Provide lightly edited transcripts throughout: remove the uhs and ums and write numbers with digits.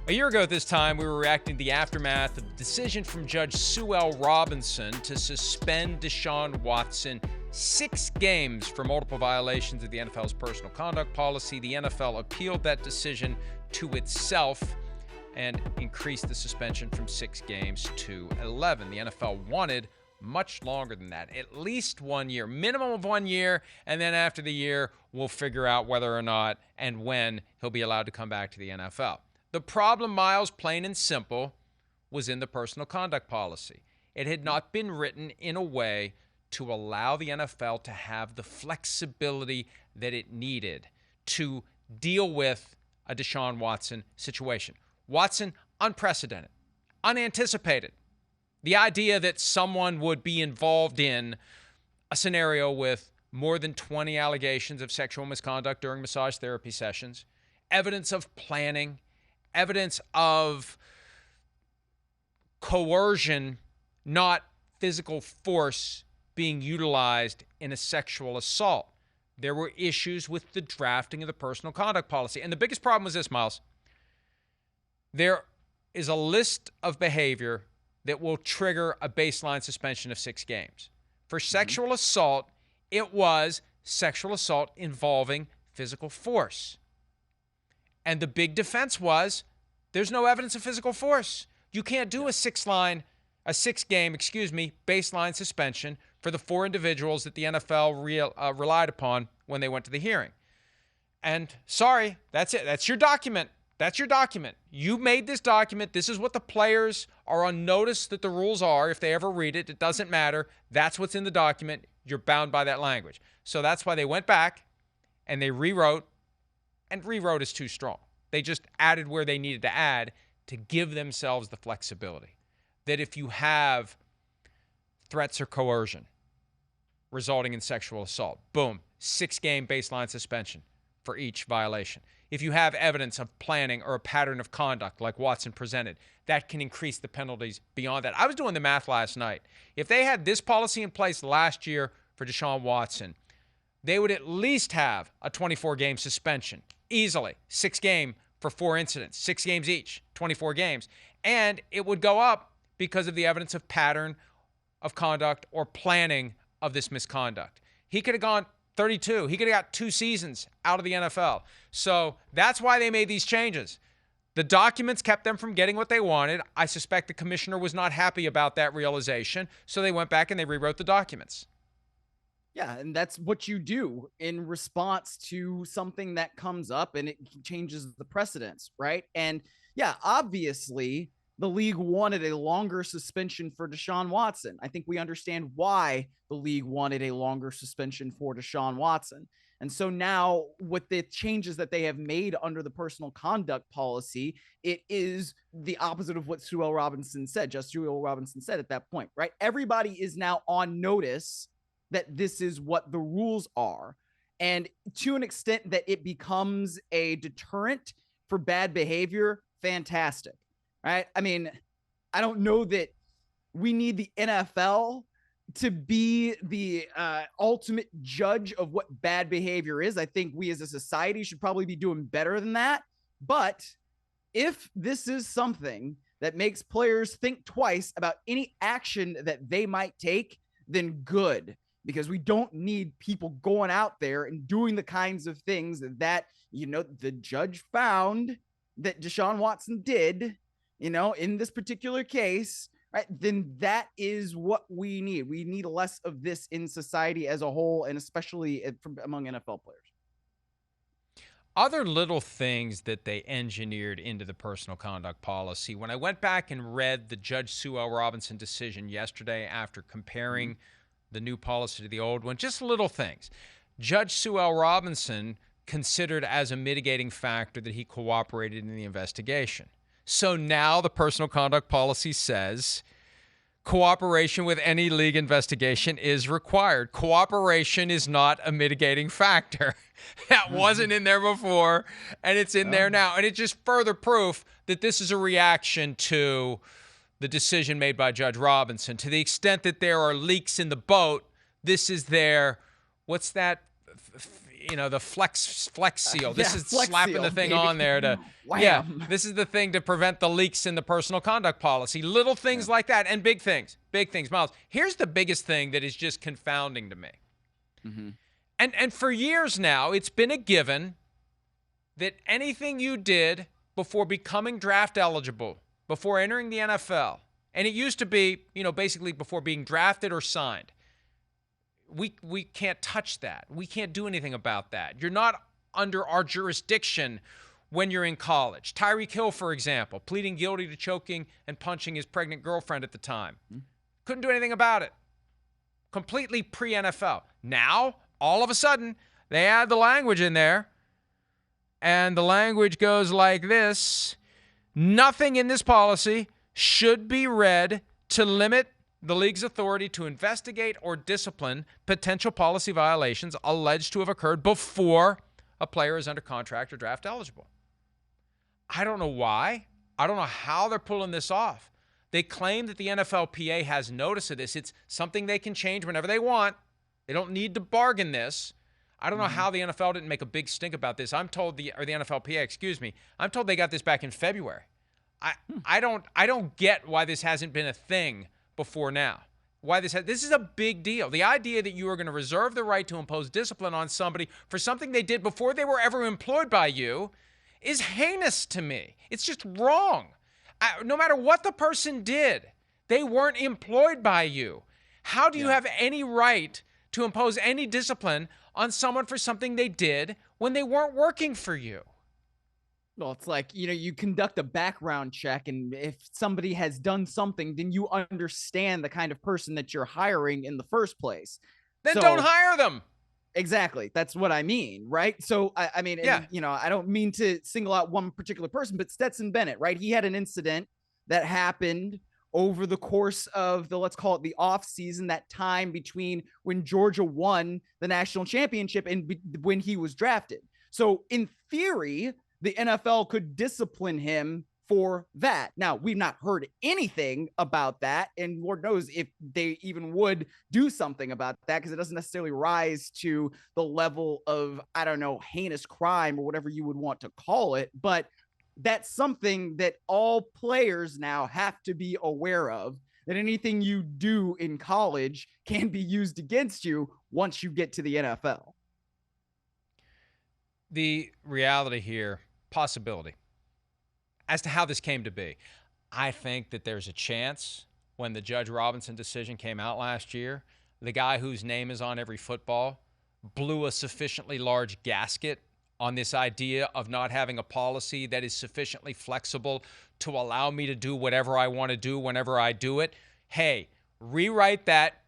A year ago at this time, we were reacting to the aftermath of the decision from Judge Sue L. Robinson to suspend Deshaun Watson 6 games for multiple violations of the NFL's personal conduct policy. The NFL appealed that decision to itself and increased the suspension from 6 games to 11. The NFL wanted much longer than that, at least 1 year, minimum of 1 year, and then after the year, we'll figure out whether or not and when he'll be allowed to come back to the NFL. The problem, Myles, plain and simple, was in the personal conduct policy. It had not been written in a way to allow the NFL to have the flexibility that it needed to deal with a Deshaun Watson situation. Watson, unprecedented, unanticipated. The idea that someone would be involved in a scenario with more than 20 allegations of sexual misconduct during massage therapy sessions, evidence of planning, evidence of coercion, not physical force, being utilized in a sexual assault. There were issues with the drafting of the personal conduct policy. And the biggest problem was this, Myles. There is a list of behavior that will trigger a baseline suspension of 6 games. For sexual assault, it was sexual assault involving physical force. And the big defense was there's no evidence of physical force. You can't do a 6-game, baseline suspension for the 4 individuals that the NFL relied upon when they went to the hearing. And sorry, that's it. That's your document. That's your document. You made this document. This is what the players are on notice that the rules are. If they ever read it, it doesn't matter. That's what's in the document. You're bound by that language. So that's why they went back and they rewrote, and rewrote is too strong. They just added where they needed to add to give themselves the flexibility that if you have threats or coercion resulting in sexual assault, boom, 6-game baseline suspension for each violation. If you have evidence of planning or a pattern of conduct like Watson presented, that can increase the penalties beyond that. I was doing the math last night. If they had this policy in place last year for Deshaun Watson, they would at least have a 24-game suspension, easily. 6-game for 4 incidents, 6 games each, 24 games. And it would go up because of the evidence of pattern of conduct or planning of this misconduct. He could have gone 32. He could have got 2 seasons out of the NFL. So that's why they made these changes. The documents kept them from getting what they wanted. I suspect the commissioner was not happy about that realization, so they went back and they rewrote the documents. Yeah, and that's what you do in response to something that comes up and it changes the precedence, right? And yeah, obviously, the league wanted a longer suspension for Deshaun Watson. I think we understand why the league wanted a longer suspension for Deshaun Watson. And so now with the changes that they have made under the personal conduct policy, it is the opposite of what Sue L. Robinson said, just Sue L. Robinson said at that point, right? Everybody is now on notice that this is what the rules are. And to an extent that it becomes a deterrent for bad behavior, fantastic. Right? I mean, I don't know that we need the NFL to be the ultimate judge of what bad behavior is. I think we as a society should probably be doing better than that. But if this is something that makes players think twice about any action that they might take, then good. Because we don't need people going out there and doing the kinds of things that, the judge found that Deshaun Watson did, in this particular case, right? Then that is what we need. We need less of this in society as a whole, and especially among NFL players. Other little things that they engineered into the personal conduct policy. When I went back and read the Judge Sue L. Robinson decision yesterday after comparing the new policy to the old one, just little things. Judge Sue L. Robinson considered as a mitigating factor that he cooperated in the investigation. So now the personal conduct policy says cooperation with any league investigation is required. Cooperation is not a mitigating factor. That wasn't in there before, and it's in there now. And it's just further proof that this is a reaction to the decision made by Judge Robinson. To the extent that there are leaks in the boat, this is their, what's that the flex seal. This is Flex slapping seal, the thing baby. on there to, Wham. this is the thing to prevent the leaks in the personal conduct policy. Little things like that, and big things. Myles, here's the biggest thing that is just confounding to me. Mm-hmm. And for years now, it's been a given that anything you did before becoming draft eligible, before entering the NFL, and it used to be, basically before being drafted or signed, we can't touch that. We can't do anything about that. You're not under our jurisdiction when you're in college. Tyreek Hill, for example, pleading guilty to choking and punching his pregnant girlfriend at the time. Couldn't do anything about it. Completely pre-NFL. Now, all of a sudden, they add the language in there, and the language goes like this: nothing in this policy should be read to limit the league's authority to investigate or discipline potential policy violations alleged to have occurred before a player is under contract or draft eligible. I don't know why. I don't know how they're pulling this off. They claim that the NFLPA has notice of this. It's something they can change whenever they want. They don't need to bargain this. I don't know how the NFL didn't make a big stink about this. I'm told the NFLPA, I'm told they got this back in February. I don't get why this hasn't been a thing before now. This is a big deal. The idea that you are going to reserve the right to impose discipline on somebody for something they did before they were ever employed by you is heinous to me. It's just wrong. No matter what the person did, they weren't employed by you. How do you have any right to impose any discipline on someone for something they did when they weren't working for you? Well, it's like, you conduct a background check, and if somebody has done something, then you understand the kind of person that you're hiring in the first place. Then don't hire them. Exactly. That's what I mean, right? So, I mean, I don't mean to single out one particular person, but Stetson Bennett, right? He had an incident that happened over the course of let's call it the off season, that time between when Georgia won the national championship and when he was drafted. So in theory, the NFL could discipline him for that. Now, we've not heard anything about that, and Lord knows if they even would do something about that, because it doesn't necessarily rise to the level of, heinous crime or whatever you would want to call it. But that's something that all players now have to be aware of, that anything you do in college can be used against you once you get to the NFL. The reality here, possibility, as to how this came to be. I think that there's a chance when the Judge Robinson decision came out last year, the guy whose name is on every football blew a sufficiently large gasket on this idea of not having a policy that is sufficiently flexible to allow me to do whatever I want to do whenever I do it. Hey, rewrite that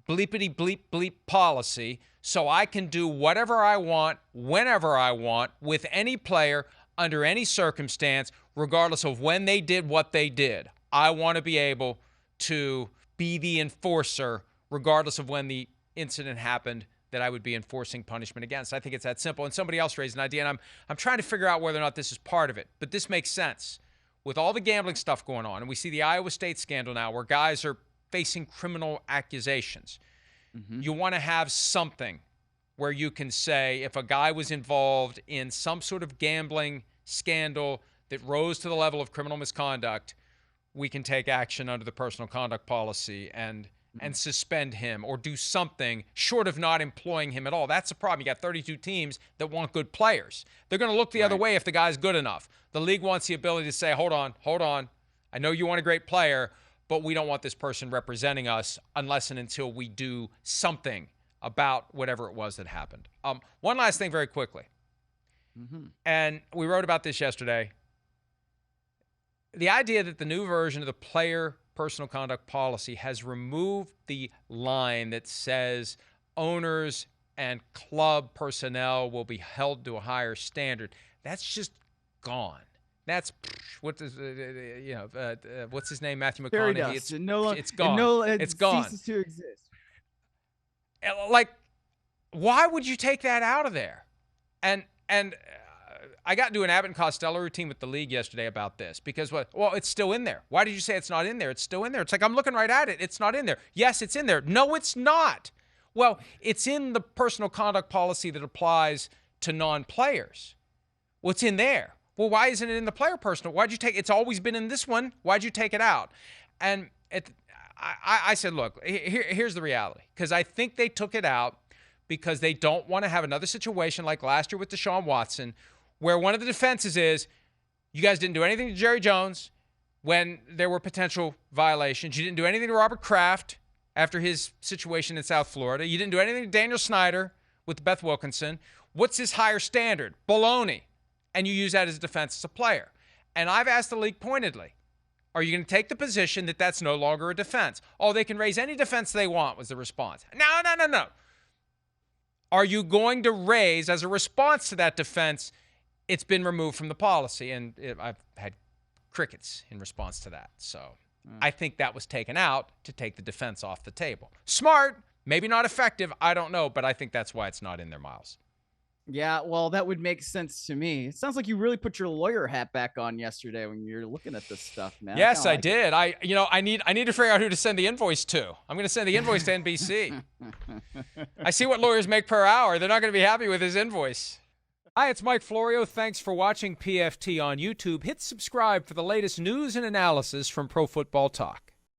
bleepity bleep bleep policy so I can do whatever I want, whenever I want, with any player, under any circumstance, regardless of when they did what they did. I want to be able to be the enforcer, regardless of when the incident happened, that I would be enforcing punishment against. I think it's that simple. And somebody else raised an idea, and I'm trying to figure out whether or not this is part of it. But this makes sense. With all the gambling stuff going on, and we see the Iowa State scandal now where guys are facing criminal accusations, you want to have something where you can say if a guy was involved in some sort of gambling scandal that rose to the level of criminal misconduct, we can take action under the personal conduct policy and suspend him or do something short of not employing him at all. That's the problem. You got 32 teams that want good players. They're going to look the other way if the guy's good enough. The league wants the ability to say, hold on. I know you want a great player, but we don't want this person representing us unless and until we do something about whatever it was that happened. One last thing very quickly. And we wrote about this yesterday. The idea that the new version of the player personal conduct policy has removed the line that says owners and club personnel will be held to a higher standard. That's just gone. That's what's his name? Matthew McConaughey. It's gone. It's gone. Ceases to exist. Like, why would you take that out of there? And I got into an Abbott and Costello routine with the league yesterday about this because, it's still in there. Why did you say it's not in there? It's still in there. It's like, I'm looking right at it. It's not in there. Yes, it's in there. No, it's not. Well, it's in the personal conduct policy that applies to non-players. What's in there? Well, why isn't it in the player personal? Why'd you take it's always been in this one. Why'd you take it out? And I said, look, here's the reality. Because I think they took it out because they don't want to have another situation like last year with Deshaun Watson, where one of the defenses is, you guys didn't do anything to Jerry Jones when there were potential violations. You didn't do anything to Robert Kraft after his situation in South Florida. You didn't do anything to Daniel Snyder with Beth Wilkinson. What's his higher standard? Baloney. And you use that as a defense as a player. And I've asked the league pointedly, are you going to take the position that that's no longer a defense? Oh, they can raise any defense they want, was the response. No. Are you going to raise, as a response to that defense, it's been removed from the policy? And I've had crickets in response to that. So I think that was taken out to take the defense off the table. Smart, maybe not effective, I don't know, but I think that's why it's not in there, Myles. Yeah, well, that would make sense to me. It sounds like you really put your lawyer hat back on yesterday when you're looking at this stuff, man. Yes, I did. I need to figure out who to send the invoice to. I'm going to send the invoice to NBC. I see what lawyers make per hour. They're not going to be happy with his invoice. Hi, it's Mike Florio. Thanks for watching PFT on YouTube. Hit subscribe for the latest news and analysis from Pro Football Talk.